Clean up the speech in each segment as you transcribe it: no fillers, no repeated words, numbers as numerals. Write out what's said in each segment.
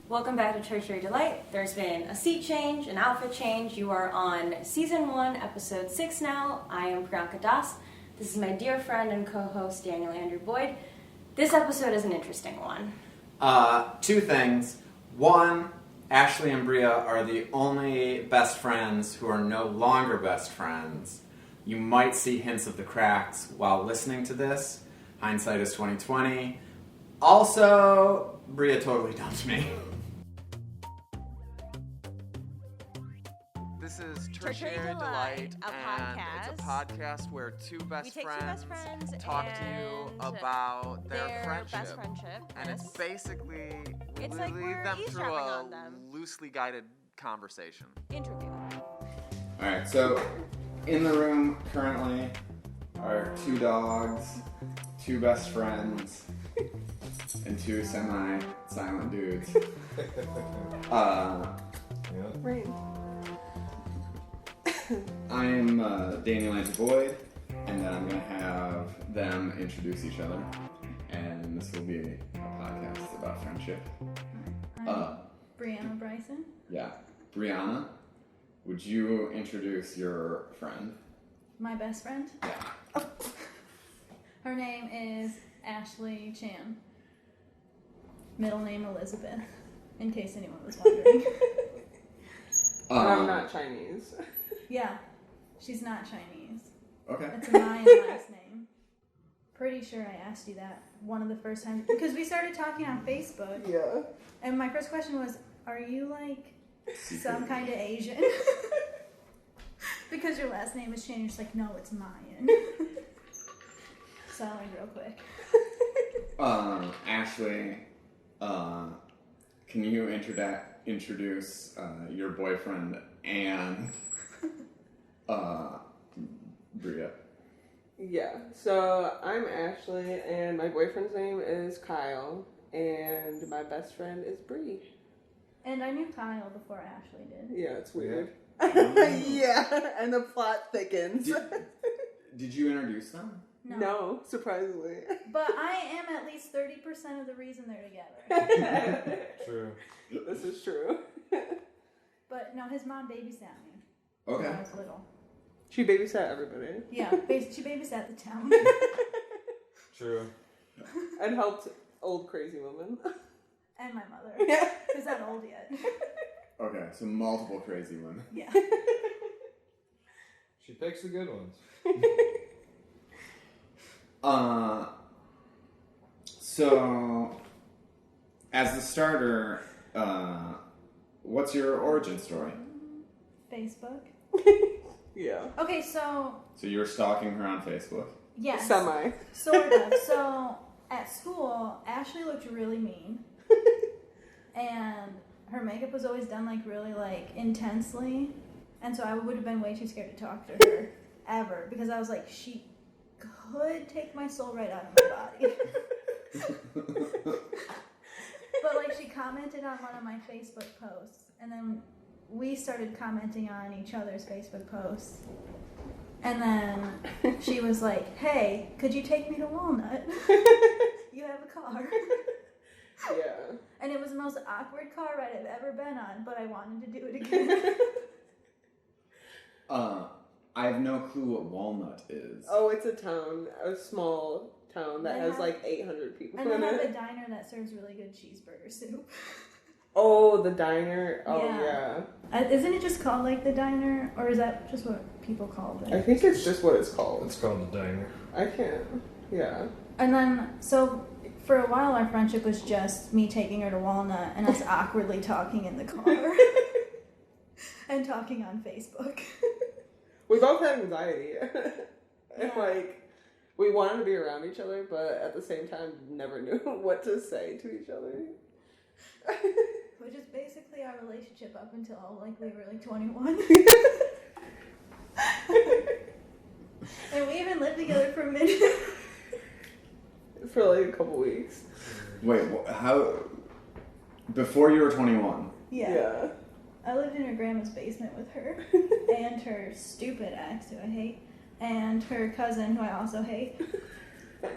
Welcome back to Tertiary Delight. There's been a seat change, an outfit change. You are on Season 1, Episode 6 now. I am Priyanka Das. This is my dear friend and co-host, Daniel Andrew Boyd. This episode is an interesting one. Two things. One, Ashley and Bria are the only best friends who are no longer best friends. You might see hints of the cracks while listening to this. Hindsight is 2020. Also, Bria totally dumped me. This is Tertiary Delight, a and podcast. it's a podcast where two best friends talk to you and about their best friendship. And yes. it's basically, It's we like lead we're them through eavesdropping a on them. loosely guided conversation. Interview. Alright, so in the room currently are two dogs, two best friends, and two semi-silent dudes. Right. I'm Daniel Andrew Boyd, and then I'm going to have them introduce each other. And this will be a podcast about friendship. I'm Brianna Bryson. Yeah. Brianna, would you introduce your friend? My best friend. Yeah. Her name is Ashley Chan. Middle name Elizabeth, in case anyone was wondering. I'm not Chinese. Yeah, she's not Chinese. Okay. It's a Mayan last name. Pretty sure I asked you that one of the first times, because we started talking on Facebook. Yeah. And my first question was, are you like some kind of Asian? Because your last name is changed. You're just like, no, it's Mayan. Selling real quick. Ashley, can you introduce your boyfriend and Bria? Yeah. So I'm Ashley, and my boyfriend's name is Kyle, and my best friend is Bree. And I knew Kyle before Ashley did. Yeah, it's weird. Yeah, and the plot thickens. Did you introduce them? No, surprisingly. But I am at least 30% of the reason they're together. True. This is true. But no, his mom babysat me Okay. when I was little. She babysat everybody. Yeah, she babysat the town. True. And helped old crazy women. And my mother. Yeah. Who's not old yet. Okay, so multiple crazy women. Yeah. She picks the good ones. So, as the starter, what's your origin story? Facebook. Yeah. Okay, so So you were stalking her on Facebook? yes. Semi. Sort of. So at school, Ashley looked really mean. And her makeup was always done like really like intensely. And so I would have been way too scared to talk to her ever, because I was like, she could take my soul right out of my body. But like she commented on one of my Facebook posts, and then we started commenting on each other's Facebook posts. And then she was like, hey, could you take me to Walnut? You have a car. Yeah. And it was the most awkward car ride I've ever been on, but I wanted to do it again. I have no clue what Walnut is. Oh, it's a town, a small town that They has have- like 800 people And in they have a it. diner that serves really good cheeseburger soup. Oh, the diner. Oh, Yeah. yeah. Isn't it just called like the diner? Or is that just what people call I it? think it's just what it's called. It's called the diner. I can't. Yeah. And then, so for a while our friendship was just me taking her to Walnut and us awkwardly talking in the car. And talking on Facebook. We both had anxiety. And Yeah. like, we wanted to be around each other, but at the same time, never knew what to say to each other. Which is basically our relationship up until like we were like 21. And we even lived together for a minute. For like a couple weeks. Wait, how? Before you were 21? Yeah. I lived in her grandma's basement with her. And her stupid ex, who I hate. And her cousin, who I also hate.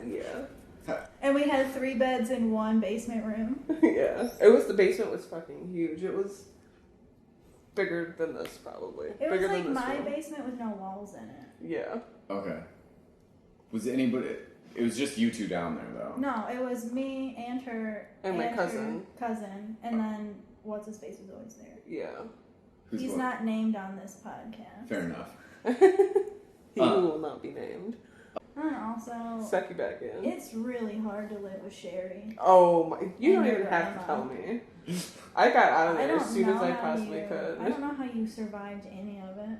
Yeah. And we had 3 beds in one basement room. Yeah. The basement was fucking huge. It was bigger than this, probably. It bigger was like than this my room. basement with no walls in it. Yeah. Okay. Was anybody... It was just you two down there, though. No, it was me and her... And my her cousin. And then what's-his-face was always there. Yeah. He's not named on this podcast. Fair enough. He will not be named. And also... Suck you back in. It's really hard to live with Sherry. Oh my... You don't And even your have to grandma. tell me. I got out of I there don't as soon as know I how possibly could. I don't know how you survived any of it.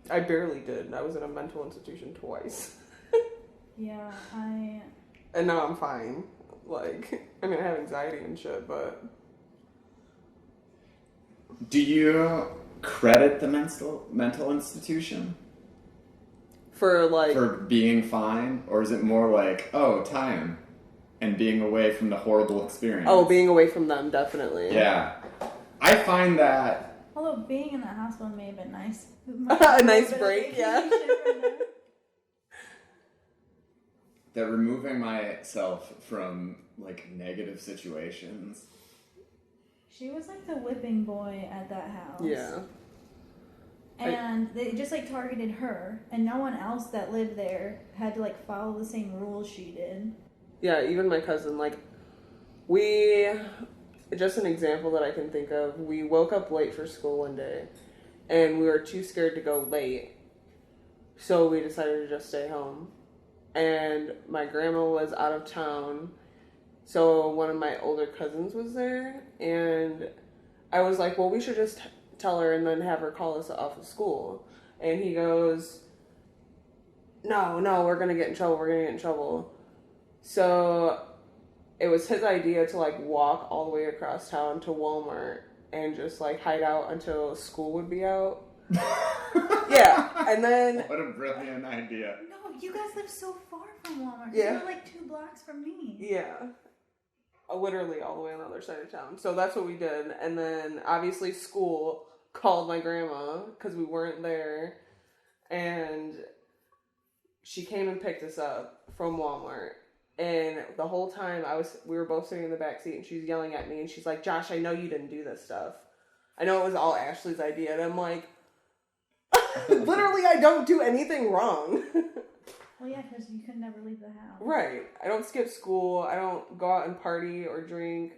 I barely did. I was in a mental institution twice. Yeah, And now I'm fine. Like, I mean, I have anxiety and shit, but... Do you credit the mental institution For being fine? Or is it more like, oh, time and being away from the horrible experience? Oh, being away from them, definitely. Yeah. I find that... although being in the hospital may have been nice. A nice break, yeah. that removing myself from, like, negative situations... She was like the whipping boy at that house. Yeah. And they just like targeted her, and no one else that lived there had to like follow the same rules she did. Yeah, even my cousin, like, just an example that I can think of, we woke up late for school one day, and we were too scared to go late, so we decided to just stay home. And my grandma was out of town, so one of my older cousins was there, and I was like, well, we should just tell her and then have her call us off of school. And he goes, no, we're going to get in trouble. So it was his idea to, like, walk all the way across town to Walmart and just, like, hide out until school would be out. Yeah, and then... What a brilliant idea. No, you guys live so far from Walmart. Yeah. You're like 2 blocks from me. Yeah. Literally all the way on the other side of town. So that's what we did. And then, obviously, school called my grandma because we weren't there. And she came and picked us up from Walmart. And the whole time we were both sitting in the back seat, and she's yelling at me, and she's like, Josh, I know you didn't do this stuff. I know it was all Ashley's idea. And I'm like, literally, I don't do anything wrong. Well, yeah, because you could never leave the house. Right. I don't skip school. I don't go out and party or drink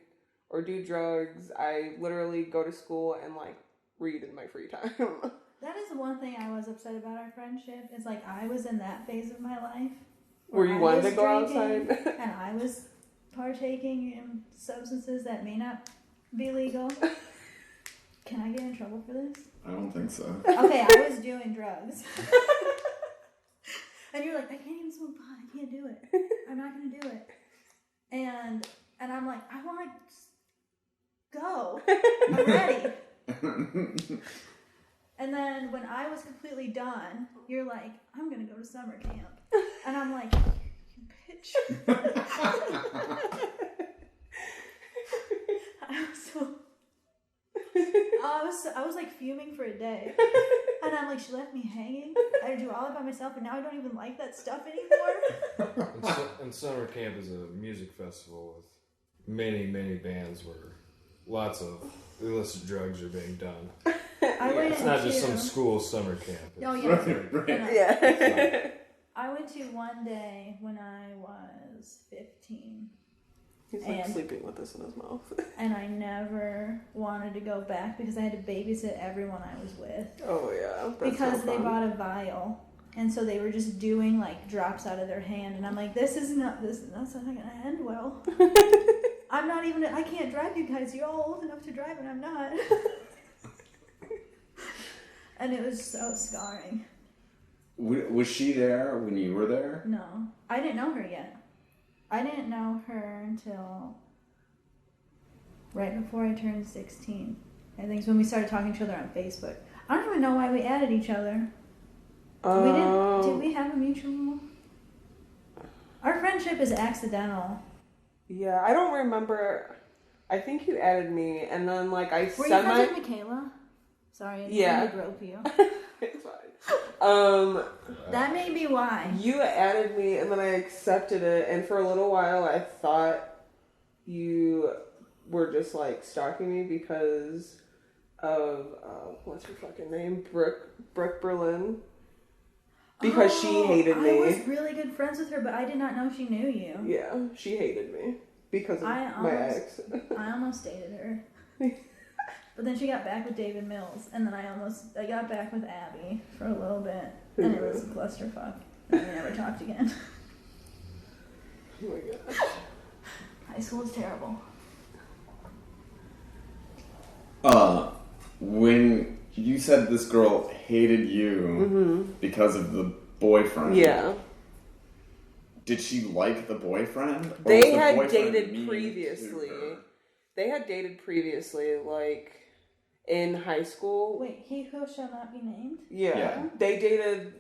or do drugs. I literally go to school and, like, read in my free time. That is one thing I was upset about our friendship. It's like I was in that phase of my life. Where you I wanted was to go drinking, outside? And I was partaking in substances that may not be legal. Can I get in trouble for this? I don't think so. Okay, I was doing drugs. And you're like, I can't even smoke pot. I can't do it. I'm not going to do it. And I'm like, I want to go. I'm ready. And then when I was completely done, you're like, I'm going to go to summer camp. And I'm like, you bitch. I was like fuming for a day. And I'm like, she left me hanging. I had to do all it by myself, and now I don't even like that stuff anymore. And summer camp is a music festival with many, many bands where lots of illicit drugs are being done. It's not just some school summer camp. Oh, yeah. Right. Yeah. I went to one day when I was 15. He's like sleeping with this in his mouth. And I never wanted to go back because I had to babysit everyone I was with. Oh, yeah. Because they bought a vial. And so they were just doing like drops out of their hand. And I'm like, that's not going to end well. I can't drive you guys. You're all old enough to drive and I'm not. And it was so scarring. Was she there when you were there? No. I didn't know her yet. I didn't know her until right before I turned 16. I think it's when we started talking to each other on Facebook. I don't even know why we added each other. Did we have a mutual? Our friendship is accidental. Yeah, I don't remember. I think you added me, and then like Were you friends with Michaela? Sorry, I didn't mean to grope you. It's fine. That may be why. You added me, and then I accepted it, and for a little while I thought you were just, like, stalking me because of, what's her fucking name? Brooke Berlin. Because she hated me. I was really good friends with her, but I did not know she knew you. Yeah, she hated me because of my ex. I almost dated her. But then she got back with David Mills, and then I got back with Abby for a little bit, and it was a clusterfuck. And we never talked again. Oh my gosh. High school is terrible. When you said this girl hated you because of the boyfriend. Yeah. Did she like the boyfriend? Or They was the had boyfriend dated mean previously. to her? They had dated previously, like, in high school. Wait, he who shall not be named? Yeah. They dated...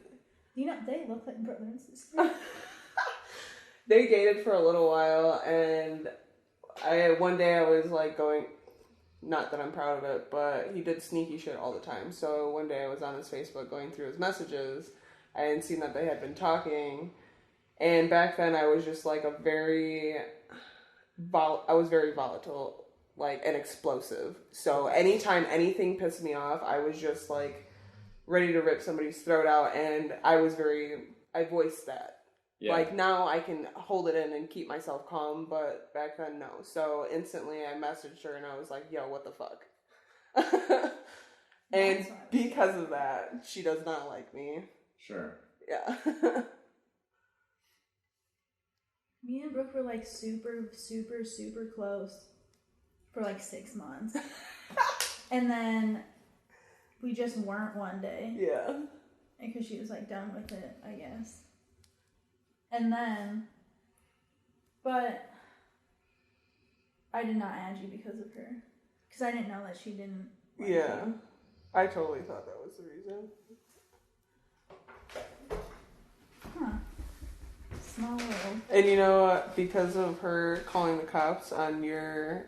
You know, they look like brother and sister. They dated for a little while, and one day I was, like, going... Not that I'm proud of it, but he did sneaky shit all the time. So one day I was on his Facebook going through his messages. I hadn't seen that they had been talking. And back then I was just like I was very volatile, like, and explosive. So anytime anything pissed me off, I was just like ready to rip somebody's throat out. And I voiced that. Yeah. Like, now I can hold it in and keep myself calm, but back then, no. So instantly I messaged her and I was like, yo, what the fuck? And because of that, she does not like me. Sure. Yeah. Me and Brooke were, like, super, super, super close for, like, 6 months. And then we just weren't one day. Yeah. Because she was, like, done with it, I guess. And then, but I did not add you because of her. Because I didn't know that she didn't like you. I totally thought that was the reason. Huh. Small world. And you know, because of her calling the cops on your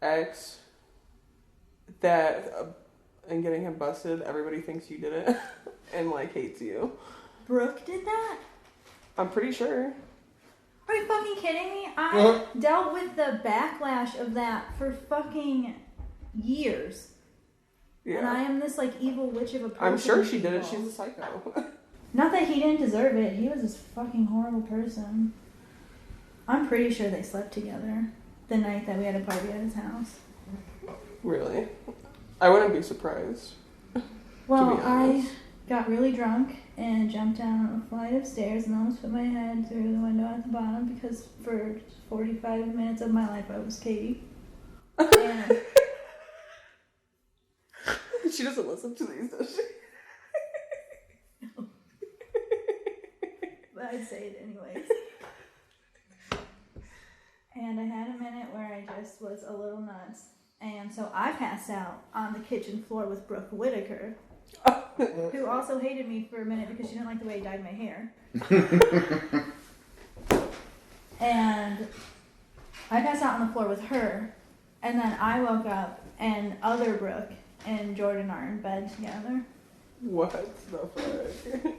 ex, and getting him busted, everybody thinks you did it and, like, hates you. Brooke did that? I'm pretty sure. Are you fucking kidding me? I dealt with the backlash of that for fucking years. Yeah. And I am this, like, evil witch of a person. I'm sure she did it. She's a psycho. Not that he didn't deserve it. He was this fucking horrible person. I'm pretty sure they slept together the night that we had a party at his house. Really? I wouldn't be surprised. Well, I got really drunk and jumped down a flight of stairs and almost put my head through the window at the bottom because for 45 minutes of my life I was Katie. And she doesn't listen to these, does she? No. But I'd say it anyways. And I had a minute where I just was a little nuts. And so I passed out on the kitchen floor with Brooke Whitaker. Who also hated me for a minute because she didn't like the way I dyed my hair. And I passed out on the floor with her, and then I woke up, and other Brooke and Jordan are in bed together. What the fuck?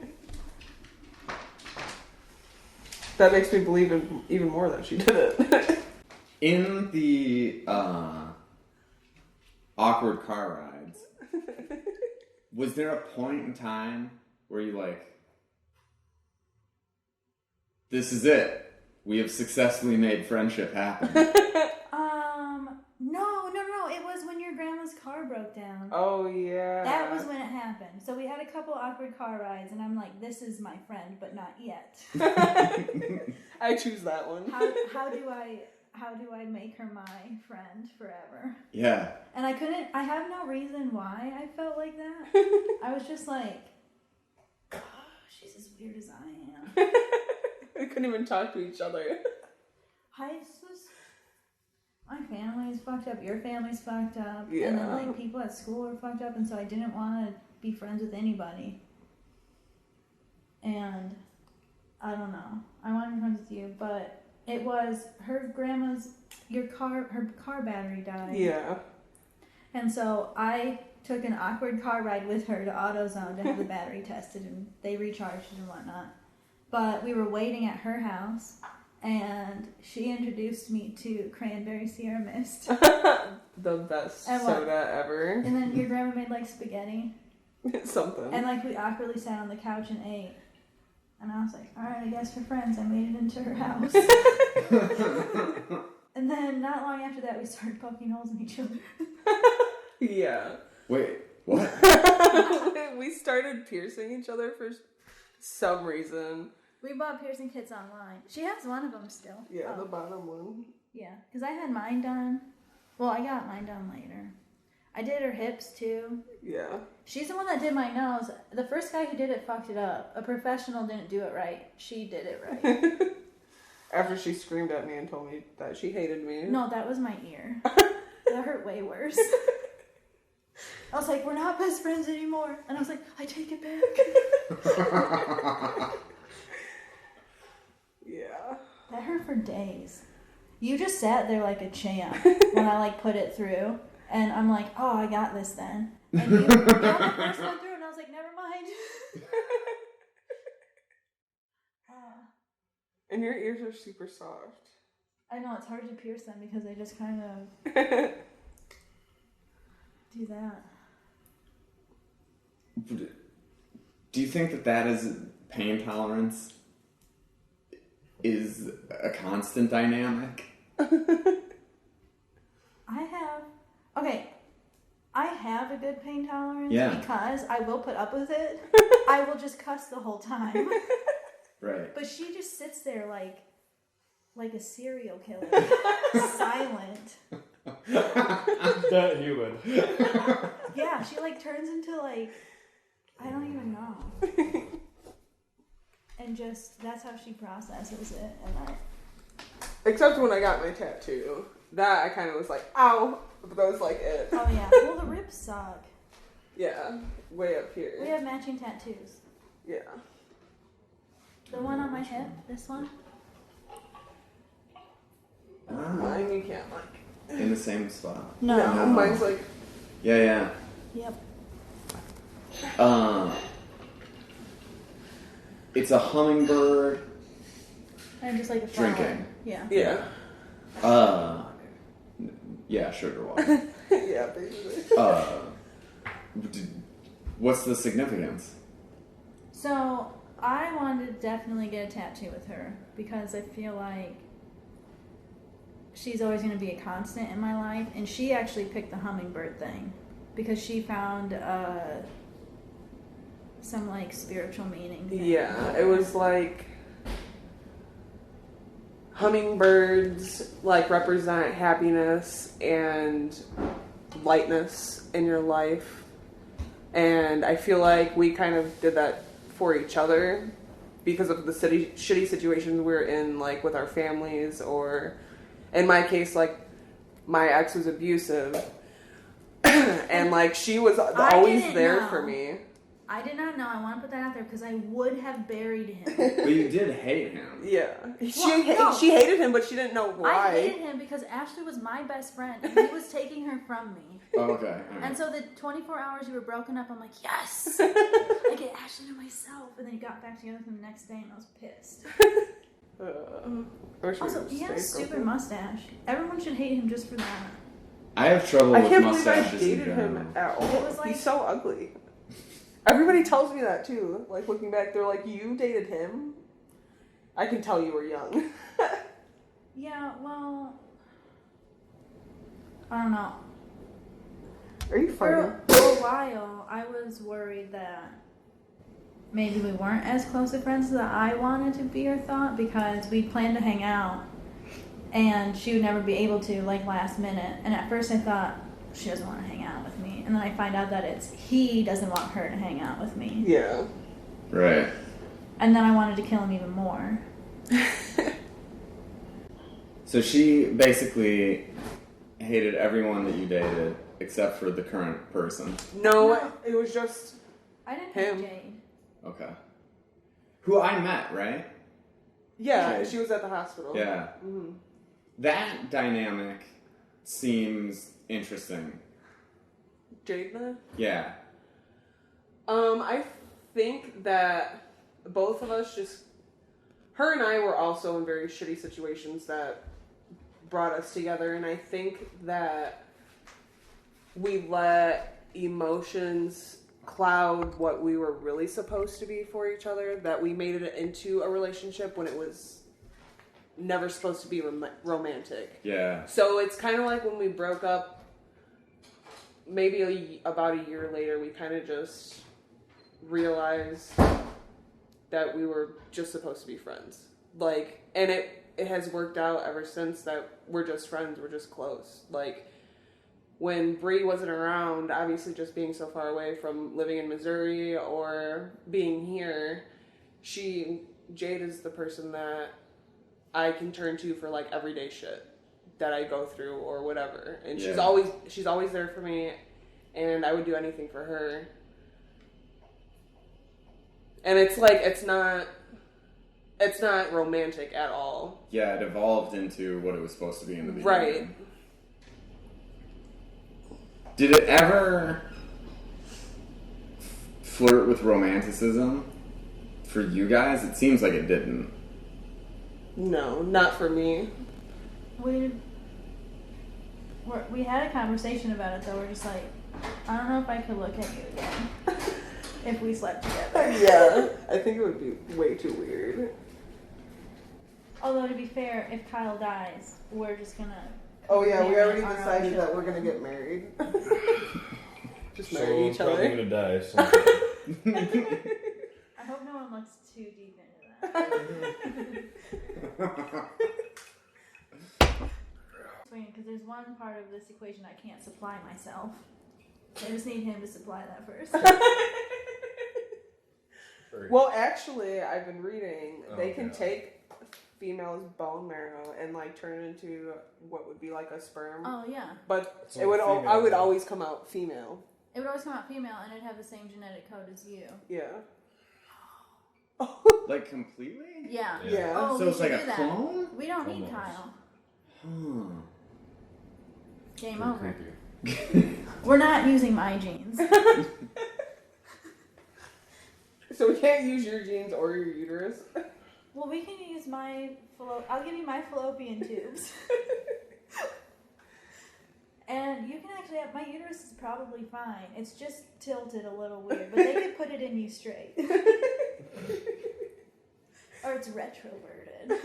That makes me believe even more that she did it. In the awkward car rides, was there a point in time where you like, this is it, we have successfully made friendship happen? No, it was when your grandma's car broke down. Oh, yeah. That was when it happened. So we had a couple awkward car rides, and I'm like, this is my friend, but not yet. I choose that one. How do I make her my friend forever? Yeah. And I have no reason why I felt like that. I was just like, oh, she's as weird as I am. We couldn't even talk to each other. My family's fucked up, your family's fucked up, yeah. And then, like, people at school are fucked up, and so I didn't want to be friends with anybody. And I don't know. I wanted to be friends with you, but it was her car battery died. Yeah. And so I took an awkward car ride with her to AutoZone to have the battery tested, and they recharged it and whatnot. But we were waiting at her house, and she introduced me to cranberry Sierra Mist. The best soda ever. And then your grandma made like spaghetti. Something. And like we awkwardly sat on the couch and ate. And I was like, alright, I guess we're friends. I made it into her house. And then not long after that, we started poking holes in each other. Yeah. Wait, what? We started piercing each other for some reason. We bought piercing kits online. She has one of them still. Yeah, the bottom one. Yeah, because I had mine done. Well, I got mine done later. I did her hips too. Yeah. She's the one that did my nose. The first guy who did it fucked it up. A professional didn't do it right. She did it right. After she screamed at me and told me that she hated me. No, that was my ear. That hurt way worse. I was like, we're not best friends anymore. And I was like, I take it back. Yeah. That hurt for days. You just sat there like a champ when I like put it through. And I'm like, oh, I got this then. And you got the first one through, and I was like, never mind. And your ears are super soft. I know, it's hard to pierce them because they just kind of do that. Do you think that is pain tolerance is a constant dynamic? I have a good pain tolerance because I will put up with it. I will just cuss the whole time. Right. But she just sits there like a serial killer. Silent. That human. Yeah, she like turns into like, I don't even know. And just, that's how she processes it. And Except when I got my tattoo. That I kind of was like, ow. But that was like it. Oh yeah. Well, the ribs suck. Yeah. Way up here. We have matching tattoos. Yeah. The one on my hip, this one. Mine you can't like. In the same spot? No. Mine's like. Yeah. Yep. It's a hummingbird. And just like a flower. Drinking. Yeah. Yeah. Yeah, sugar water. Yeah, basically. What's the significance? So, I wanted to definitely get a tattoo with her because I feel like she's always going to be a constant in my life. And she actually picked the hummingbird thing because she found some like spiritual meaning. Yeah, it was like hummingbirds like represent happiness and lightness in your life. And I feel like we kind of did that for each other because of the shitty situations we're in, like with our families, or in my case, like my ex was abusive and like she was always there for me. I did not know. I want to put that out there because I would have buried him. But you did hate him. Yeah. She hated him, but she didn't know why. I hated him because Ashley was my best friend and he was taking her from me. Oh, okay. Right. And so the 24 hours you were broken up, I'm like, yes! I get Ashley to myself. And then he got back together with him the next day and I was pissed. Also, he has a stupid mustache. Everyone should hate him just for that. I have trouble with mustaches. I can't believe I dated him at all. He's so ugly. Everybody tells me that too. Like looking back, they're like, "You dated him?" I can tell you were young. Yeah, well, I don't know. Are you funny? For a while, I was worried that maybe we weren't as close of friends as I wanted to be or thought because we'd planned to hang out, and she would never be able to, like last minute. And at first, I thought she doesn't want to hang out with me. And then I find out that he doesn't want her to hang out with me. Yeah. Right. And then I wanted to kill him even more. So she basically hated everyone that you dated except for the current person. No. It was just I didn't him. hate Jade. Okay. Who I met, right? Yeah, Jade. she was at the hospital. Yeah. Mm-hmm. That dynamic seems interesting. Jada? Yeah. I think that both of us her and I were also in very shitty situations that brought us together, and I think that we let emotions cloud what we were really supposed to be for each other, that we made it into a relationship when it was never supposed to be romantic. Yeah. So it's kind of like when we broke up, maybe about a year later, we kind of just realized that we were just supposed to be friends. Like, and it has worked out ever since that we're just friends, we're just close. Like, when Brie wasn't around, obviously just being so far away from living in Missouri or being here, Jade is the person that I can turn to for like everyday shit that I go through or whatever. And she's always there for me, and I would do anything for her. And it's like, it's not romantic at all. Yeah, it evolved into what it was supposed to be in the beginning. Right. Did it ever flirt with romanticism for you guys? It seems like it didn't. No, not for me. We had a conversation about it, though. We're just like, I don't know if I could look at you again if we slept together. Yeah, I think it would be way too weird. Although, to be fair, if Kyle dies, we're just gonna... Oh yeah, we already our own decided that children. we're gonna get married. Just So marry each probably other. gonna die sometime. I hope no one looks too deep into that. Because there's one part of this equation I can't supply myself. I just need him to supply that first. Well, actually, I've been reading. They can yeah. take females' bone marrow and like turn it into what would be like a sperm. Oh yeah. But It's it like would. female, I would though. always come out female. It would always come out female, and it'd have the same genetic code as you. Yeah. Like completely? Yeah. Yeah. Oh, So we it's should like do a that. clone? We don't need Almost. Kyle. Huh. Game Pretty over. creepy. We're not using my genes. So we can't use your genes or your uterus. Well, we can use my I'll give you my fallopian tubes. And you can actually have, my uterus is probably fine. It's just tilted a little weird, but they could put it in you straight. Or it's retroverted.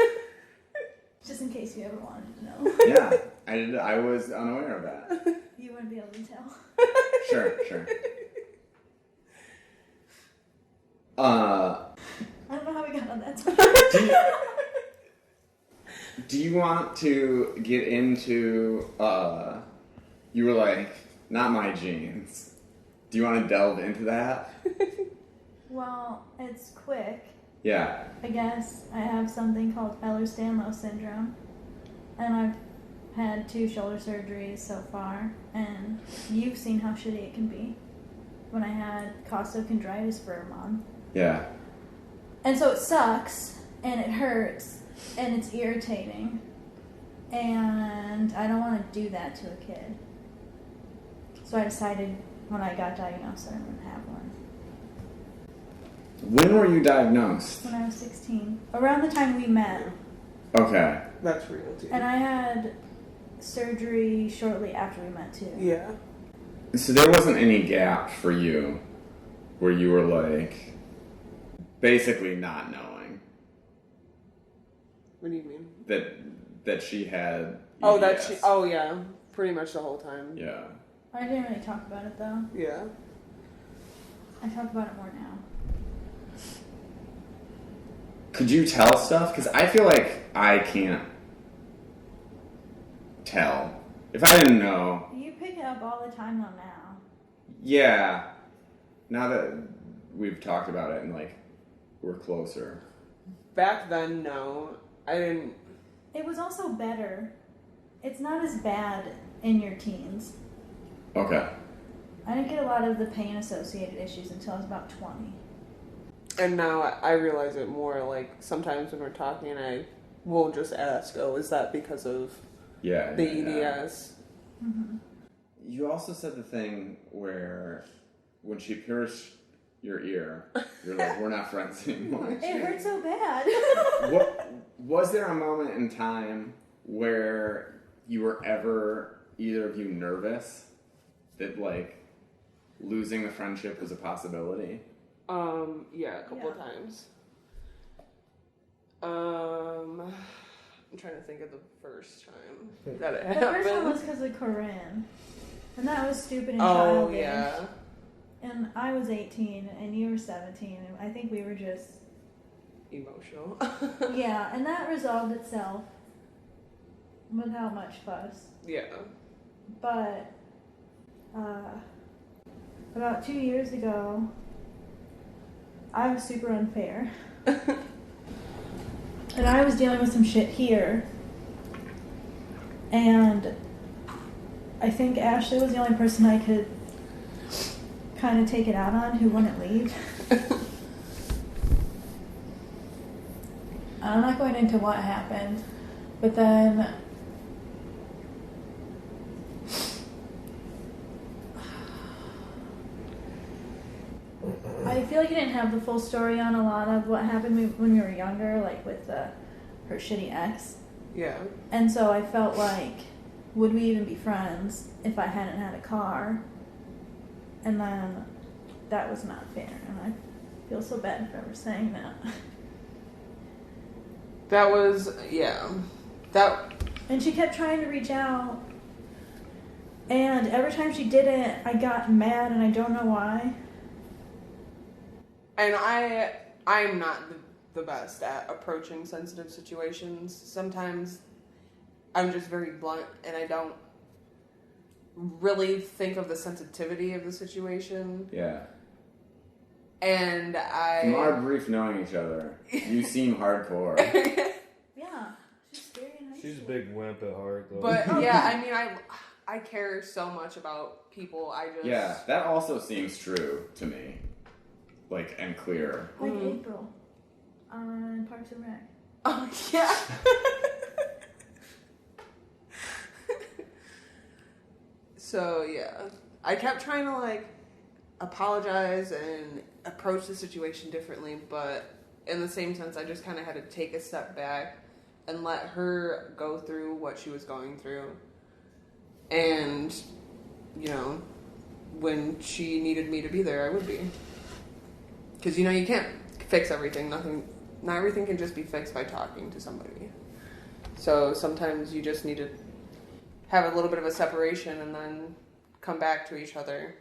Just in case you ever wanted to know. Yeah, I was unaware of that. You wouldn't be able to tell. Sure. I don't know how we got on that topic. Do you want to get into, you were like, not my genes. Do you want to delve into that? Well, it's quick. Yeah. I guess I have something called Ehlers-Danlos syndrome. And I've had 2 shoulder surgeries so far. And you've seen how shitty it can be. When I had costochondritis for a month. Yeah. And so it sucks, and it hurts, and it's irritating, and I don't want to do that to a kid. So I decided when I got diagnosed that I'm going to have one. When were you diagnosed? When I was 16. Around the time we met. Okay. That's real too. And I had surgery shortly after we met too. Yeah. So there wasn't any gap for you where you were like, basically not knowing What do you mean? that she had Oh, EDS. that she. Oh, yeah. Pretty much the whole time. Yeah. I didn't really talk about it though. Yeah. I talk about it more now. Could you tell stuff? Because I feel like I can't tell. If I didn't know, You pick it up all the time though now. yeah. Now that we've talked about it and like we're closer. Back then, no. I didn't. It was also better. It's not as bad in your teens. Okay. I didn't get a lot of the pain associated issues until I was about 20. And now I realize it more. Like, sometimes when we're talking, I will just ask, oh, is that because of Yeah. the yeah. EDS? Mm-hmm. You also said the thing where when she pierced your ear, you're like, we're not friends anymore. It hurt so bad. Was there a moment in time where you were ever, either of you, nervous that, like, losing the friendship was a possibility? Yeah, a couple of times. I'm trying to think of the first time that it happened. The first one was because of Corinne. And that was stupid and childish. Oh, yeah. And I was 18 and you were 17. And I think we were just... emotional. Yeah, and that resolved itself without much fuss. Yeah. But about 2 years ago, I was super unfair. And I was dealing with some shit here. And I think Ashley was the only person I could kind of take it out on who wouldn't leave. I'm not going into what happened, but then I feel like I didn't have the full story on a lot of what happened when we were younger, like with her shitty ex. Yeah. And so I felt like, would we even be friends if I hadn't had a car? And then that was not fair, and I feel so bad for ever saying that. That was, yeah. And she kept trying to reach out, and every time she didn't, I got mad, and I don't know why. And I'm not the best at approaching sensitive situations. Sometimes I'm just very blunt, and I don't really think of the sensitivity of the situation. Yeah. And From our brief knowing each other, you seem hardcore. Yeah, she's scary and She's a big wimp at heart, though. But yeah, I mean, I care so much about people. I just... Yeah, that also seems true to me. Like, and clear. Like April on Parks and Rec. Oh, yeah. So, yeah. I kept trying to, like, apologize and approach the situation differently, but in the same sense, I just kind of had to take a step back and let her go through what she was going through. And, you know, when she needed me to be there, I would be. Because, you know, you can't fix everything. Not everything can just be fixed by talking to somebody. So sometimes you just need to have a little bit of a separation and then come back to each other.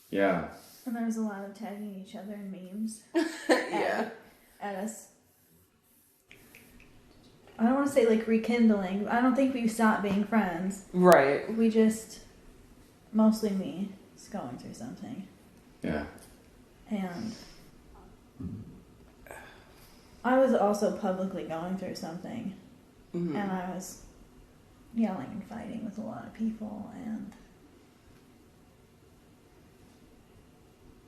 Yeah. And there was a lot of tagging each other in memes. Yeah. At us. I don't want to say, like, rekindling. I don't think we stopped being friends. Right. We just, mostly me, is going through something. Yeah. And I was also publicly going through something. Mm-hmm. And I was yelling and fighting with a lot of people, and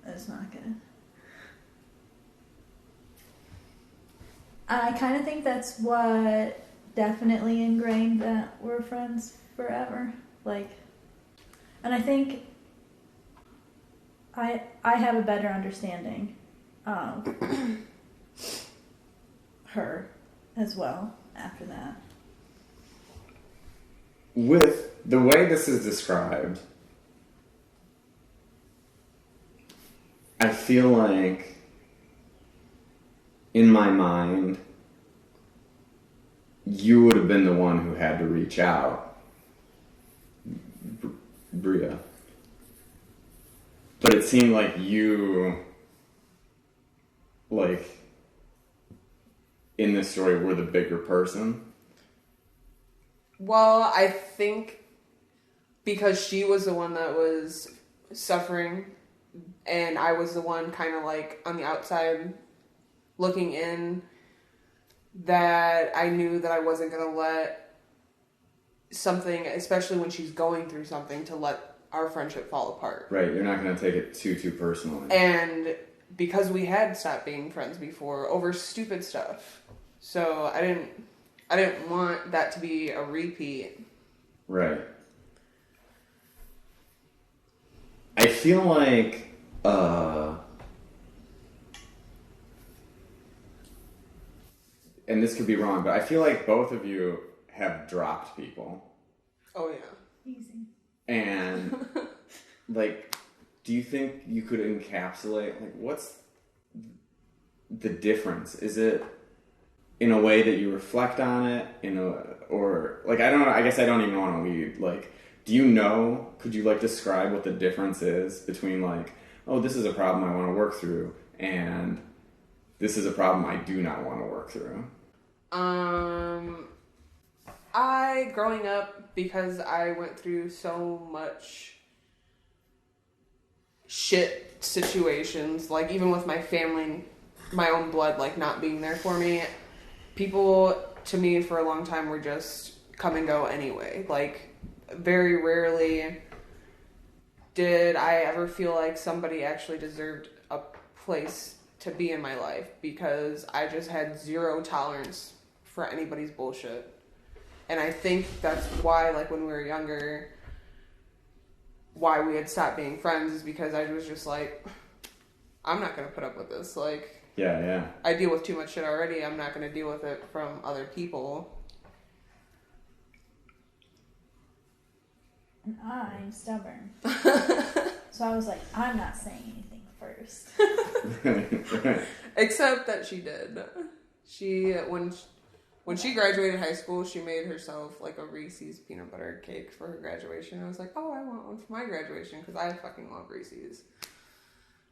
it's not good. I kind of think that's what definitely ingrained that we're friends forever. Like, and I think I have a better understanding of her as well after that. With the way this is described, I feel like, in my mind, you would have been the one who had to reach out, Bria. But it seemed like you, like, in this story, were the bigger person. Well, I think because she was the one that was suffering and I was the one kind of like on the outside looking in, that I knew that I wasn't going to let something, especially when she's going through something, to let our friendship fall apart. Right, you're not going to take it too personally. And because we had stopped being friends before over stupid stuff, so I didn't want that to be a repeat. Right. feel like and this could be wrong, but I feel like both of you have dropped people. Oh yeah. Easy. And like, do you think you could encapsulate like what's the difference? Is it in a way that you reflect on it or like I don't know, I guess I don't even want to lead. Like, do you know, could you like describe what the difference is between like, oh, this is a problem I want to work through and this is a problem I do not want to work through? Growing up, because I went through so much shit situations, like even with my family, my own blood, like not being there for me, people to me for a long time were just come and go anyway. Like very rarely did I ever feel like somebody actually deserved a place to be in my life, because I just had zero tolerance for anybody's bullshit. And I think that's why, like, when we were younger, why we had stopped being friends is because I was just like, I'm not going to put up with this. Like, yeah. I deal with too much shit already. I'm not going to deal with it from other people. And I'm stubborn. So I was like, I'm not saying anything first. Except that she did. When she graduated high school, she made herself like a Reese's peanut butter cake for her graduation. I was like, oh, I want one for my graduation because I fucking love Reese's.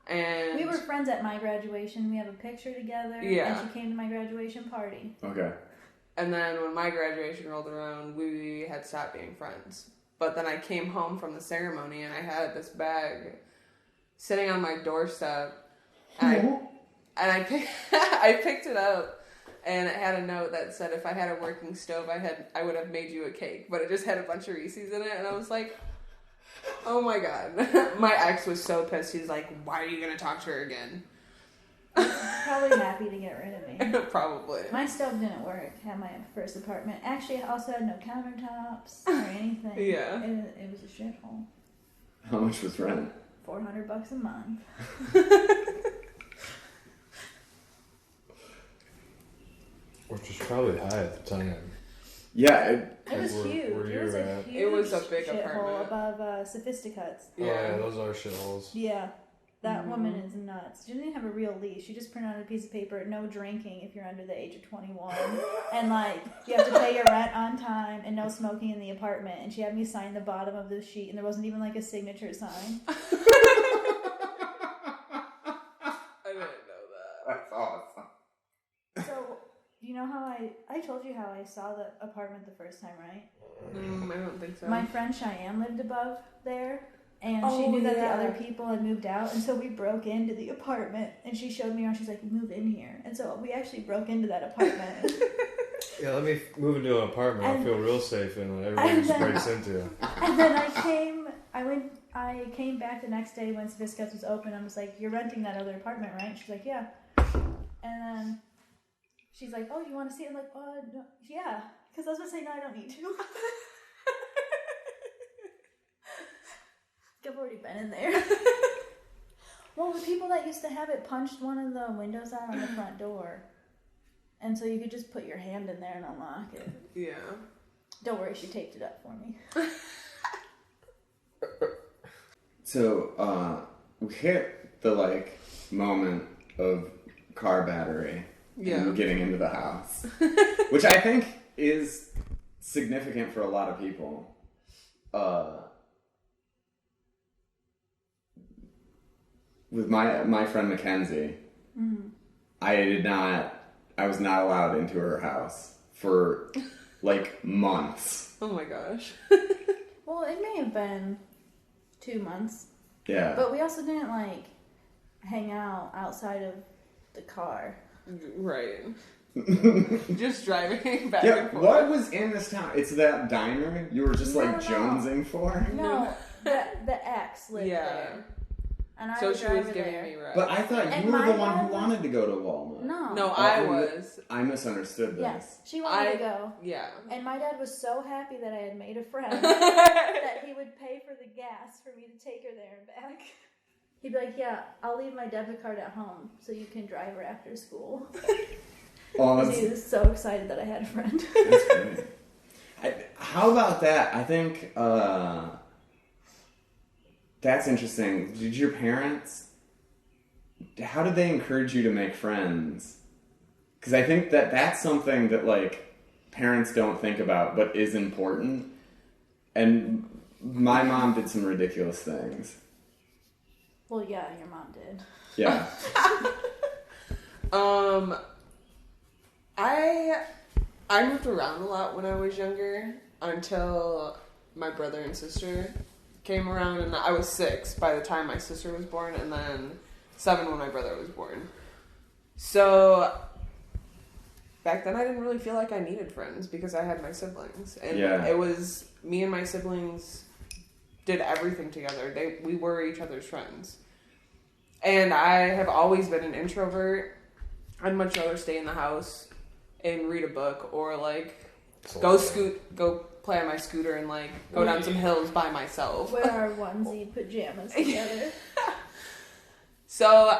And we were friends at my graduation. We have a picture together. Yeah. And she came to my graduation party. Okay. And then when my graduation rolled around, we had stopped being friends. But then I came home from the ceremony and I had this bag sitting on my doorstep. And I picked it up. And it had a note that said, if I had a working stove, I would have made you a cake. But it just had a bunch of Reese's in it. And I was like, oh my God. My ex was so pissed. He's like, why are you going to talk to her again? Probably happy to get rid of me. Probably. My stove didn't work at my first apartment. Actually, I also had no countertops or anything. Yeah. It was a shithole. How much was rent? $400 a month. Which was probably high at the time. Yeah. It was huge. It was a big shithole apartment. above Sophisticates. Yeah, those are shitholes. Yeah. That woman is nuts. She didn't even have a real lease. She just printed out a piece of paper, no drinking if you're under the age of 21. And, like, you have to pay your rent on time and no smoking in the apartment. And she had me sign the bottom of the sheet, and there wasn't even, like, a signature sign. I didn't know that. That's awesome. So, you know how I told you how I saw the apartment the first time, right? I don't think so. My friend Cheyenne lived above there. And she knew that the other people had moved out. And so we broke into the apartment. And she showed me around. She's like, move in here. And so we actually broke into that apartment. Yeah, let me move into an apartment. I feel real safe in it. Everybody just breaks into. And then I came back the next day when Sophisticates was open. I was like, you're renting that other apartment, right? And she's like, yeah. And then she's like, oh, you want to see it? I'm like, no. Yeah. Because I was going to say, no, I don't need to. I've already been in there. Well, the people that used to have it punched one of the windows out on the front door. And so you could just put your hand in there and unlock it. Yeah. Don't worry, she taped it up for me. So, we hit the, like, moment of car battery and getting into the house. Which I think is significant for a lot of people. With my friend Mackenzie, I was not allowed into her house for like months. Oh my gosh. Well, it may have been 2 months. Yeah. But we also didn't like hang out outside of the car. Right. Just driving back Yeah, and forth. what was in this town? It's that diner you were just like jonesing for? No, the ex lived there. And I So would she drive was her giving there. me rides. But I thought And you were my the one dad who was- wanted to go to Walmart. No. I was. I misunderstood this. Yes, she wanted to go. Yeah. And my dad was so happy that I had made a friend that he would pay for the gas for me to take her there and back. He'd be like, yeah, I'll leave my debit card at home so you can drive her after school. Oh, Because that's, he was so excited that I had a friend. that's great. How about that? I think that's interesting. Did your parents, how did they encourage you to make friends? Because I think that that's something that, like, parents don't think about, but is important. And my mom did some ridiculous things. Well, yeah, your mom did. Yeah. I moved around a lot when I was younger until my brother and sister came around, and I was 6 by the time my sister was born, and then 7 when my brother was born. So back then I didn't really feel like I needed friends because I had my siblings, and it was me and my siblings did everything together. We were each other's friends, and I have always been an introvert. I'd much rather stay in the house and read a book, or like go play on my scooter and like go down some hills by myself. Wear our onesie pajamas together. So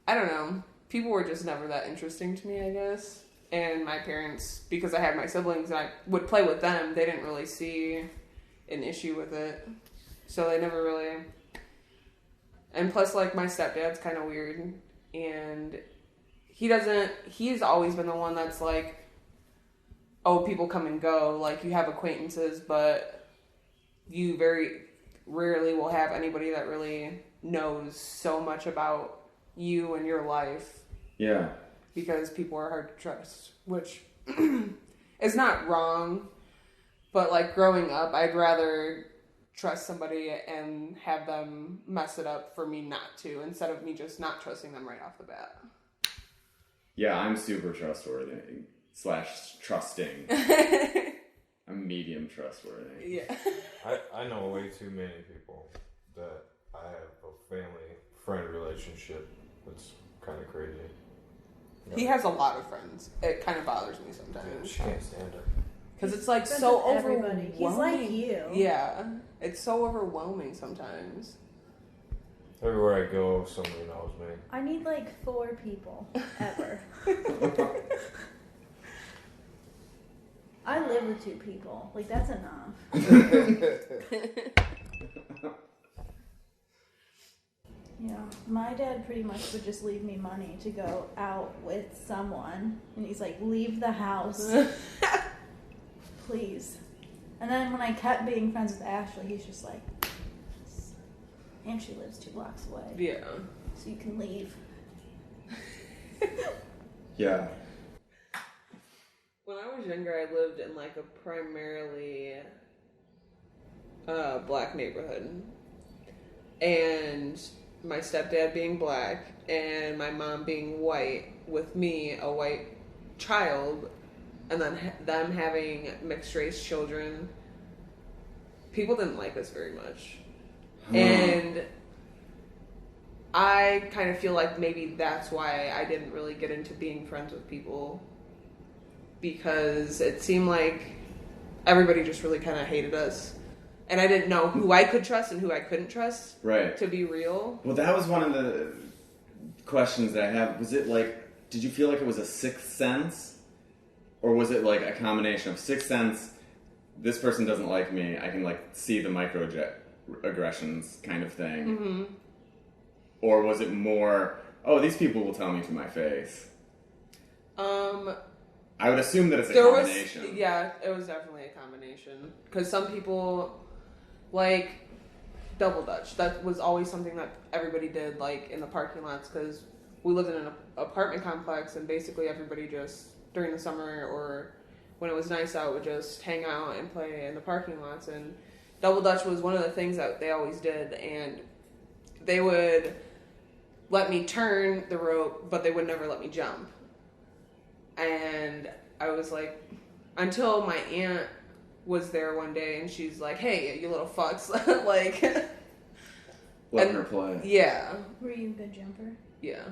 I don't know. People were just never that interesting to me, I guess. And my parents, because I had my siblings and I would play with them, they didn't really see an issue with it. So they never really. And plus, like, my stepdad's kind of weird, and he's always been the one that's like, oh, people come and go, like, you have acquaintances, but you very rarely will have anybody that really knows so much about you and your life. Yeah. Because people are hard to trust, which is not wrong, but, like, growing up, I'd rather trust somebody and have them mess it up for me not to, instead of me just not trusting them right off the bat. Yeah, I'm super trustworthy / trusting. I'm medium trustworthy. Yeah. I know way too many people that I have a family-friend relationship. It's kind of crazy. He has a lot of friends. It kind of bothers me sometimes. She can't stand it. Because it's like Friends so with overwhelming. everybody. He's like you. Yeah. It's so overwhelming sometimes. Everywhere I go, somebody knows me. I need like 4 people ever. I live with 2 people. Like, that's enough. Yeah, my dad pretty much would just leave me money to go out with someone, and he's like, leave the house, please. And then when I kept being friends with Ashley, he's just like, and she lives 2 blocks away. Yeah. So you can leave. Yeah. When I was younger, I lived in like a primarily black neighborhood. And my stepdad being black and my mom being white, with me, a white child, and then them having mixed race children, people didn't like us very much. And I kind of feel like maybe that's why I didn't really get into being friends with people, because it seemed like everybody just really kind of hated us. And I didn't know who I could trust and who I couldn't trust. Right. To be real. Well, that was one of the questions that I have. Was it like, did you feel like it was a sixth sense? Or was it like a combination of sixth sense, this person doesn't like me, I can like see the microaggressions kind of thing? Mm-hmm. Or was it more, oh, these people will tell me to my face? I would assume that it's a combination. It was definitely a combination. Because some people, like, double dutch. That was always something that everybody did, like, in the parking lots, because we lived in an apartment complex, and basically everybody just, during the summer or when it was nice out, would just hang out and play in the parking lots. And double dutch was one of the things that they always did, and they would let me turn the rope, but they would never let me jump. And I was like, until my aunt was there one day, and she's like, hey, you little fucks. Like, letting her play. Yeah. Were you a good jumper? Yeah.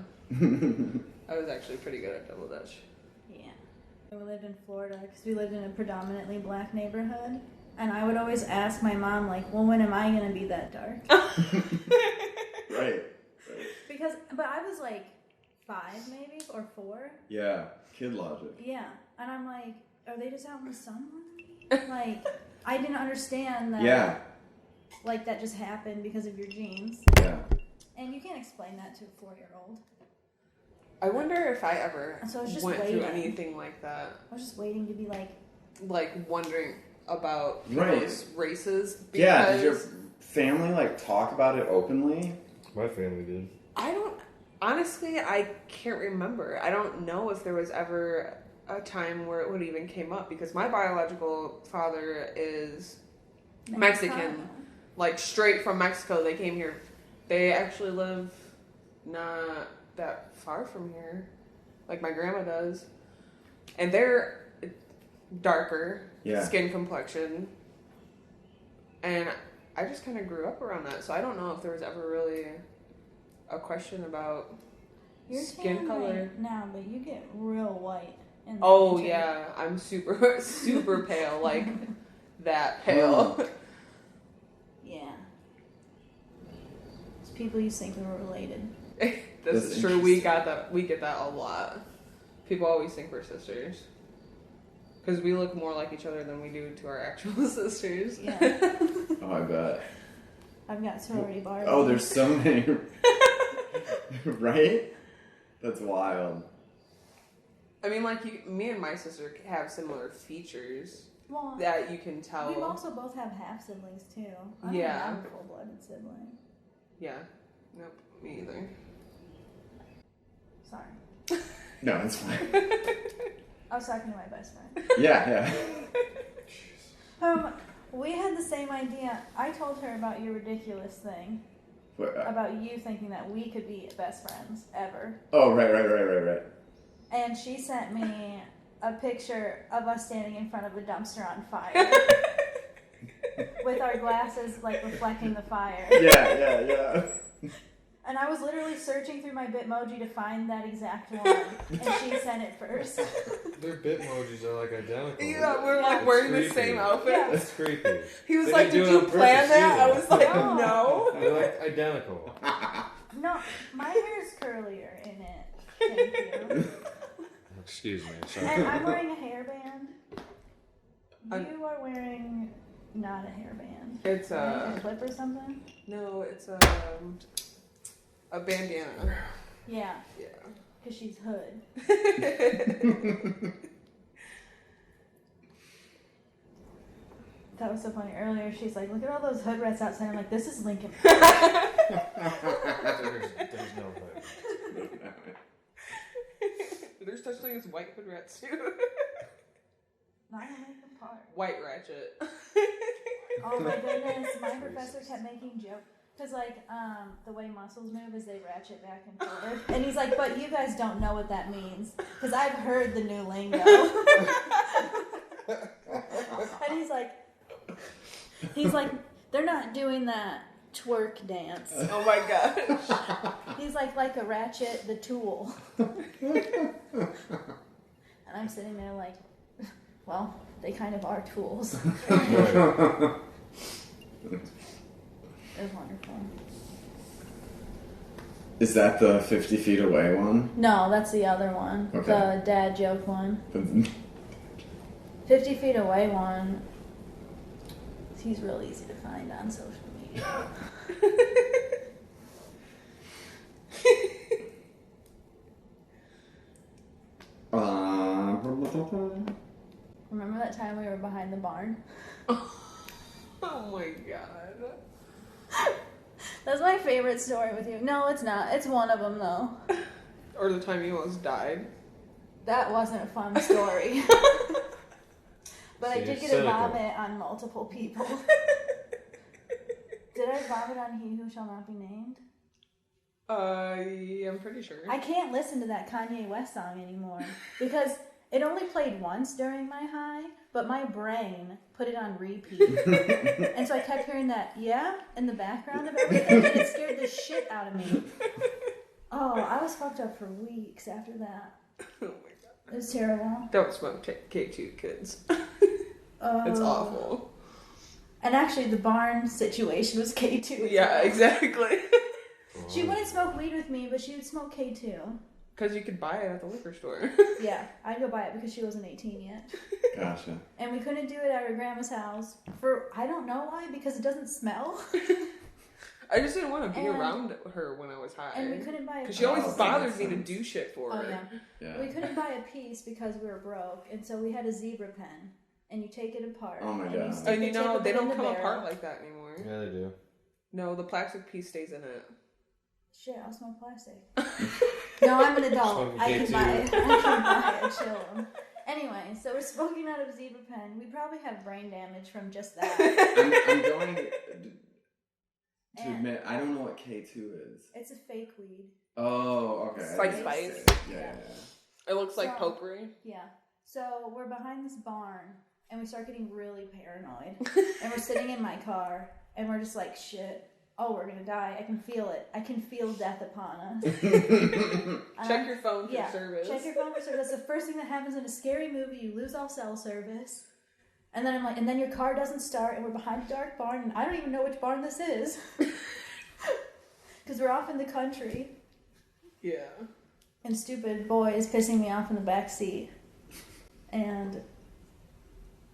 I was actually pretty good at double dutch. Yeah. We lived in Florida because we lived in a predominantly black neighborhood. And I would always ask my mom, like, well, when am I going to be that dark? Right. But I was like 5 maybe, or 4. Yeah, kid logic. Yeah. And I'm like, are they just out in the sun one day? Like, I didn't understand that. Yeah. Like, that just happened because of your genes. Yeah. And you can't explain that to a 4-year-old. I wonder if I ever So I was just went waiting. through anything like that. I was just waiting to be like Wondering about Right. people's races. Because Yeah, did your family, like, talk about it openly? My family did. Honestly, I can't remember. I don't know if there was ever a time where it would even came up because my biological father is Mexican. Like, straight from Mexico. They came here. They actually live not that far from here. Like, my grandma does. And they're darker skin complexion. And I just kind of grew up around that. So I don't know if there was ever really a question about skin color. Now, but you get real white. In the Oh, winter. yeah. I'm super, super pale. Like, that pale. Yeah. It's people you think are related. This is true. We get that a lot. People always think we're sisters. Because we look more like each other than we do to our actual sisters. Yeah. Oh, I bet. I've got sorority Barbie. Oh, there's so many. Right? That's wild. I mean, like, me and my sister have similar features Well, that you can tell. we also both have half siblings too. I don't Yeah. have a full-blooded sibling. Yeah. Nope. Me either. Sorry. No, it's fine. I was talking to my best friend. Yeah. We had the same idea. I told her about your ridiculous thing. What, About you thinking that we could be best friends ever. oh, right. And she sent me a picture of us standing in front of a dumpster on fire. With our glasses, like, reflecting the fire. Yeah. And I was literally searching through my Bitmoji to find that exact one. And she sent it first. Their Bitmojis are like identical. Yeah, we're like That's wearing the creepy. same outfit. Yeah. That's creepy. He was They like, didn't "Did do it you on plan purpose that?" I either. was like, No. "No." They're like identical. No, my hair's curlier in it. Thank you. Excuse me. Sorry. And I'm wearing a hairband. You are wearing not a hairband. It's a clip or something? No, it's a bandana. Yeah, Yeah. because she's hood. That was so funny. Earlier, she's like, "Look at all those hood rats outside." I'm like, "This is Lincoln." There's no hood. There's such thing as white hood rats too. Not a Lincoln Park. White ratchet. Oh my goodness, my professor kept making jokes. Because, like, the way muscles move is they ratchet back and forth. And he's like, but you guys don't know what that means. Because I've heard the new lingo. And he's like, they're not doing that twerk dance. Oh my gosh. He's like a ratchet, the tool. And I'm sitting there like, well, they kind of are tools. It was wonderful. Is that the 50 feet away one? No, that's the other one. Okay. The dad joke one. 50 feet away one. He's real easy to find on social media. Remember that time we were behind the barn? Oh my god. That's my favorite story with you. No, it's not. It's one of them, though. Or the time you almost died. That wasn't a fun story. But I See, did get cynical. a vomit on multiple people. Did I vomit on He Who Shall Not Be Named? Yeah, I'm pretty sure. I can't listen to that Kanye West song anymore because it only played once during my high, but my brain put it on repeat. And so I kept hearing that, in the background of everything, and it scared the shit out of me. Oh, I was fucked up for weeks after that. Oh my god. It was terrible. Don't smoke K2, kids. It's awful. And actually, the barn situation was K2. Yeah, exactly. She wouldn't smoke weed with me, but she would smoke K2. Because you could buy it at the liquor store. Yeah, I'd go buy it because she wasn't 18 yet. Gotcha. And we couldn't do it at her grandma's house for, I don't know why, because it doesn't smell. I just didn't want to be around her when I was high. And we couldn't buy a Because she always bothered me to sense. do shit for her. Yeah. We couldn't buy a piece because we were broke, and so we had a zebra pen. And you take it apart. Oh my God. stick And the you tip know, of they it in don't the come barrel. apart like that anymore. Yeah, they do. No, the plastic piece stays in it. Shit, I'll smoke plastic. No, I'm an adult. Smoking I can K2. buy it. Chill 'em. Anyway, so we're smoking out of a zebra pen. We probably have brain damage from just that. I'm going to And admit, I don't know what K2 is. it's a fake weed. Oh, okay. It's like spice. Yeah. It looks like So- potpourri. Yeah. So we're behind this barn, and we start getting really paranoid. And we're sitting in my car, and we're just like, shit. Oh, we're gonna die. I can feel it. I can feel death upon us. Check your phone for Yeah, service. check your phone for service. That's the first thing that happens in a scary movie. You lose all cell service. And then I'm like, and then your car doesn't start, and we're behind a dark barn, and I don't even know which barn this is. Because we're off in the country. Yeah. And stupid boy is pissing me off in the back seat. And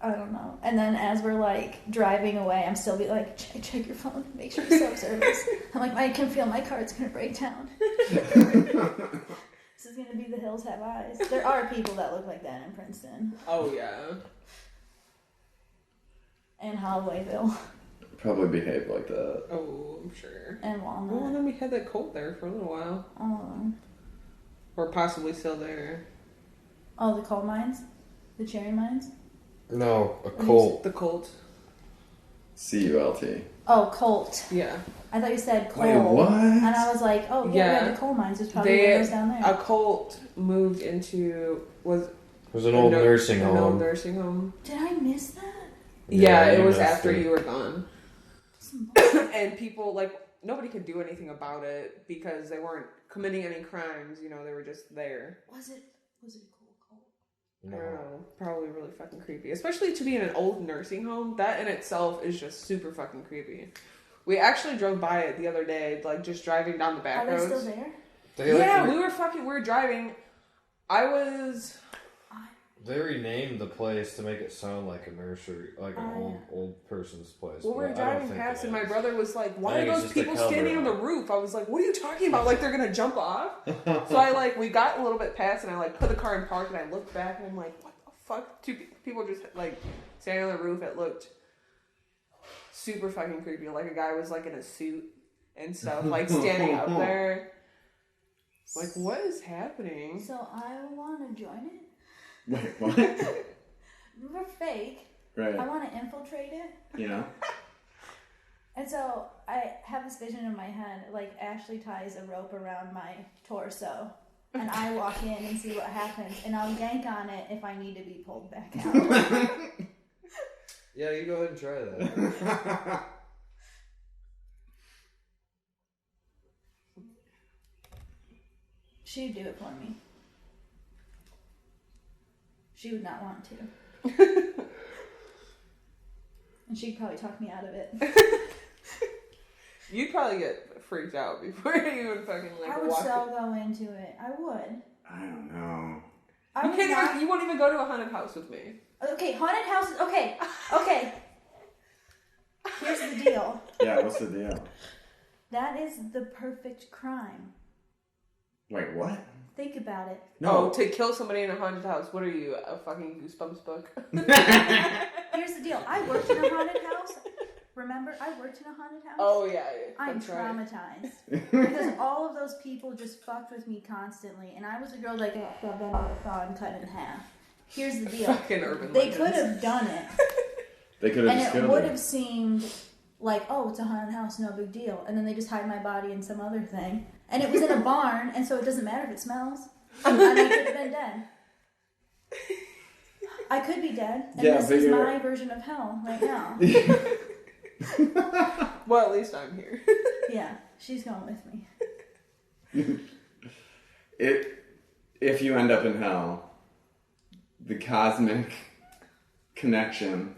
I don't know. And then as we're like driving away, I'm still be like, check your phone, make sure it's cell service. I'm like, I can feel my car's gonna break down. This is gonna be the hills have eyes. There are people that look like that in Princeton Oh, yeah. and Hollowayville Probably behave like that. Oh, I'm sure. and Well, and Walnut. then we had that cult there for a little while. Or possibly still there. Oh, the coal mines, the cherry mines. No, a cult. The cult. CULT. Oh, Colt. Yeah. I thought you said coal. Wait, what? And I was like, oh, yeah, Yeah. the coal mines. There's probably one of those down there. A cult moved into... It was an old nursing An old home. nursing home. Did I miss that? Yeah, you it was missed after it. you were gone. And people, like, nobody could do anything about it because they weren't committing any crimes. You know, they were just there. Was it a cool cult? I don't know. Probably really fucking creepy. Especially to be in an old nursing home. That in itself is just super fucking creepy. We actually drove by it the other day, like, just driving down the back Are they roads. still there? We were driving. They renamed the place to make it sound like a nursery, like an old person's place. Well, we were but I don't driving think past, it and my is. brother was like, I why think are it's those just a people cover standing on the up. roof? I was like, what are you talking about? Like, they're gonna jump off? So we got a little bit past, and I, like, put the car in park, and I looked back, and I'm like, what the fuck? Two people just, like, standing on the roof. It looked super fucking creepy. Like, a guy was, like, in a suit and stuff, like, standing up there. Like, what is happening? So I want to join it. Wait, what? We're fake. Right. I want to infiltrate it. You know? And so I have this vision in my head, like Ashley ties a rope around my torso, and I walk in and see what happens, and I'll yank on it if I need to be pulled back out. Yeah, you go ahead and try that. She'd do it for me. She would not want to. And she'd probably talk me out of it. You'd probably get freaked out before you even fucking, like, I would walk so go into it. I would. I don't know. I You would can't not- even, you won't even go to a haunted house with me. Okay, haunted houses. Okay. Here's the deal. Yeah, what's the deal? That is the perfect crime. Wait, what? Think about it. Oh, to kill somebody in a haunted house. What are you, a fucking Goosebumps book? Here's the deal. I worked in a haunted house. Remember, I worked in a haunted house. Oh, yeah. I'm That's right. traumatized because all of those people just fucked with me constantly, and I was a girl like got bent over a saw and cut in half. Here's the deal. Fucking urban They legends. could have done it, They could have and just it killed would him. have seemed like, oh, it's a haunted house, no big deal. And then they just hide my body in some other thing, and it was in a barn, and so it doesn't matter if it smells. And I could have been dead. I could be dead, and Yeah, this but is you're- my version of hell right now. Well, at least I'm here. Yeah, she's going with me. If you end up in hell, the cosmic connection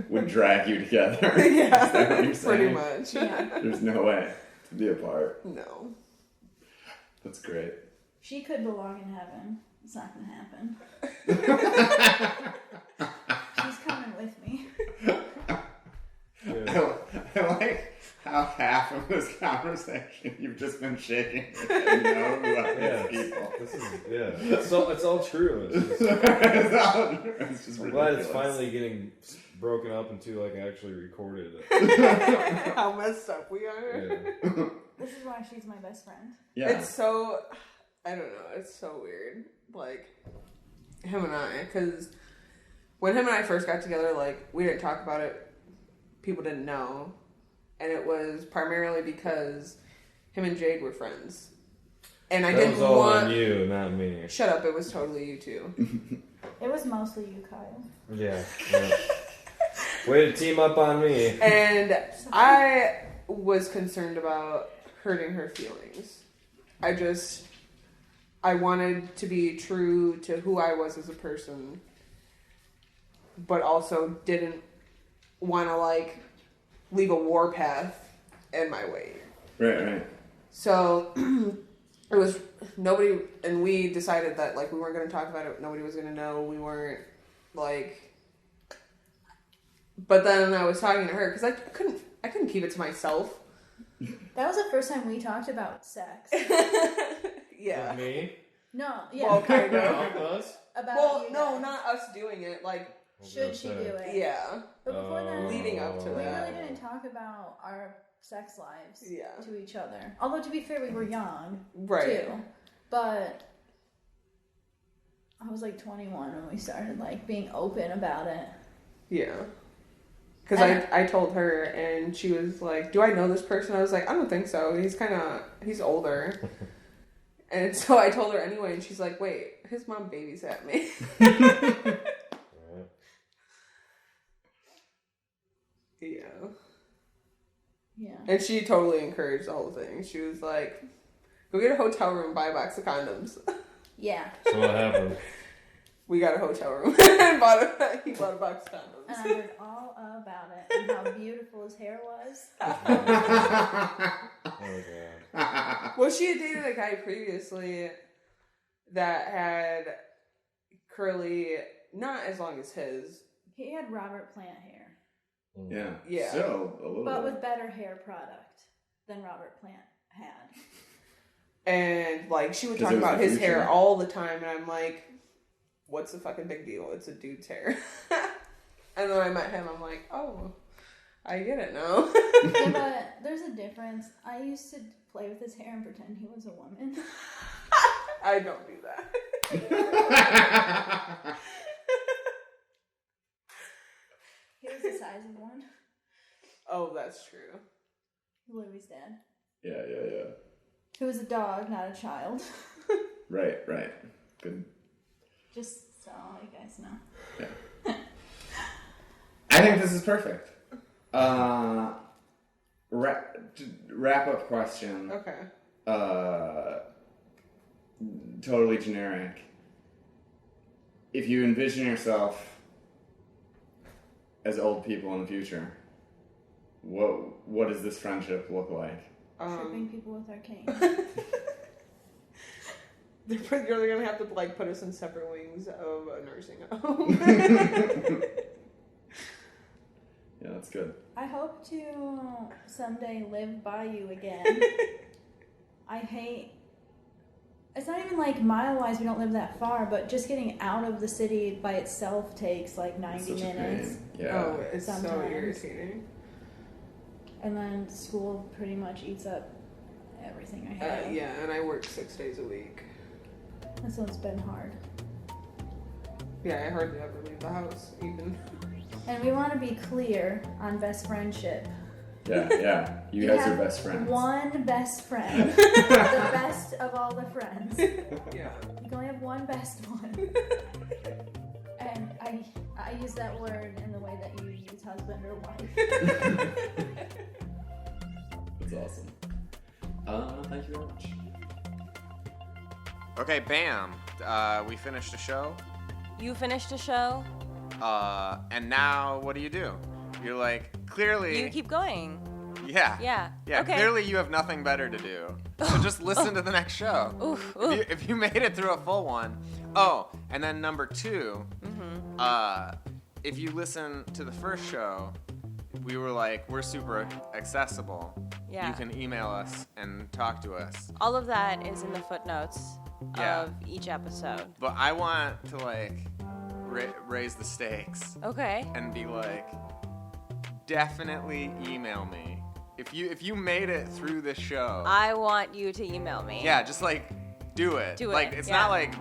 would drag you together. Yeah, Is that what you're saying? pretty much. Yeah. There's no way to be apart. No. That's great. She could belong in heaven. It's not going to happen. She's coming with me. I like how half of this conversation you've just been shaking your head no about these people. This is it's all true. It's just, It's just I'm glad it's ridiculous. finally getting broken up into like actually recorded. How messed up we are. Yeah. This is why she's my best friend. Yeah. It's so, I don't know, it's so weird. Like, him and I, because when him and I first got together, like, we didn't talk about it. People didn't know. And it was primarily because him and Jade were friends. And I That didn't was all want... on you, not me. Shut up, it was totally you two. It was mostly you, Kyle. Yeah. Way to team up on me. And I was concerned about hurting her feelings. I wanted to be true to who I was as a person, but also didn't want to, like, leave a warpath in my way. Right. So, it was nobody, and we decided that, like, we weren't going to talk about it, nobody was going to know, we weren't, like, but then I was talking to her, because I couldn't keep it to myself. That was the first time we talked about sex. Yeah. Me? No, yeah. Well, kind of. Us? About Well, you no, guys. not us doing it, like, Should she do it? yeah. But before that, Leading up to we that. really didn't talk about our sex lives Yeah. to each other. Although, to be fair, we were young, Right. too. But I was like 21 when we started like being open about it. Yeah. Because I told her, and she was like, do I know this person? I was like, I don't think so. He's older. And so I told her anyway, and she's like, wait, his mom babysat me. Yeah. Yeah. And she totally encouraged the whole thing. She was like, go get a hotel room and buy a box of condoms. Yeah. So what happened? We got a hotel room and he bought a box of condoms. And I heard all about it and how beautiful his hair was. Oh god. Well, she had dated a guy previously that had curly, not as long as his. He had Robert Plant hair, Yeah. Yeah. So a little but bit. with better hair product than Robert Plant had. And, like, she would 'Cause talk it was about the his hair future. all the time, and I'm like, what's the fucking big deal? It's a dude's hair. And then I met him, I'm like, oh, I get it now. Yeah, but there's a difference. I used to play with his hair and pretend he was a woman. I don't do that. He was the size of one. Oh, that's true. Louis' dad. Yeah. Who was a dog, not a child. Right. Good. Just so you guys know. Yeah. I think this is perfect. Wrap up question. Okay. Totally generic. If you envision yourself as old people in the future, what does this friendship look like? Tripping people with our cane. They're gonna have to, like, put us in separate wings of a nursing home. Yeah, that's good. I hope to someday live by you again. I hate... It's not even like mile-wise, we don't live that far, but just getting out of the city by itself takes like 90 Such a minutes. pain. Yeah. Oh, it's so Sometimes. irritating. And then school pretty much eats up everything I have. Yeah, and I work 6 days a week. And so it's been hard. Yeah, I hardly ever leave the house, even. And we want to be clear on best friendship. Yeah. You guys are have best friends. One best friend. The best of all the friends. Yeah. You can only have one best one. And I I use that word in the way that you use husband or wife. That's awesome. Thank you very much. Okay, bam. We finished a show. You finished a show. And now what do? You're like, clearly... You keep going. Yeah. Yeah. Okay. Clearly you have nothing better to do. So just listen to the next show. Oof. If you made it through a full one. Oh, and then number 2, if you listen to the first show, we were like, we're super accessible. Yeah. You can email us and talk to us. All of that is in the footnotes Yeah. of each episode. But I want to like raise the stakes Okay. and be like, definitely email me. If you made it through this show, I want you to email me. yeah, just like do it. Do it, Like it's yeah. not like,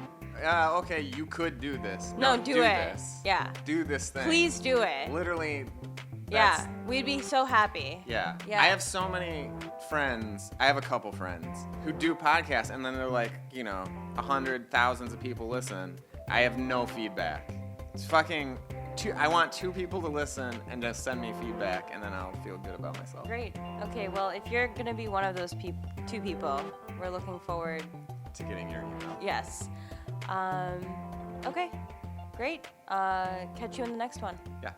okay, you could do this. No, do it. This. Yeah. Do this thing. Please do it. Literally. Yeah. We'd be so happy. Yeah. Yeah. I have so many friends. I have a couple friends who do podcasts, and then they're like, 100 thousands of people listen. I have no feedback. It's fucking. I want 2 people to listen and just send me feedback, and then I'll feel good about myself. Great. Okay, well, if you're going to be one of those 2 people, we're looking forward To getting your email. Yes. Okay. Great. Catch you in the next one. Yeah.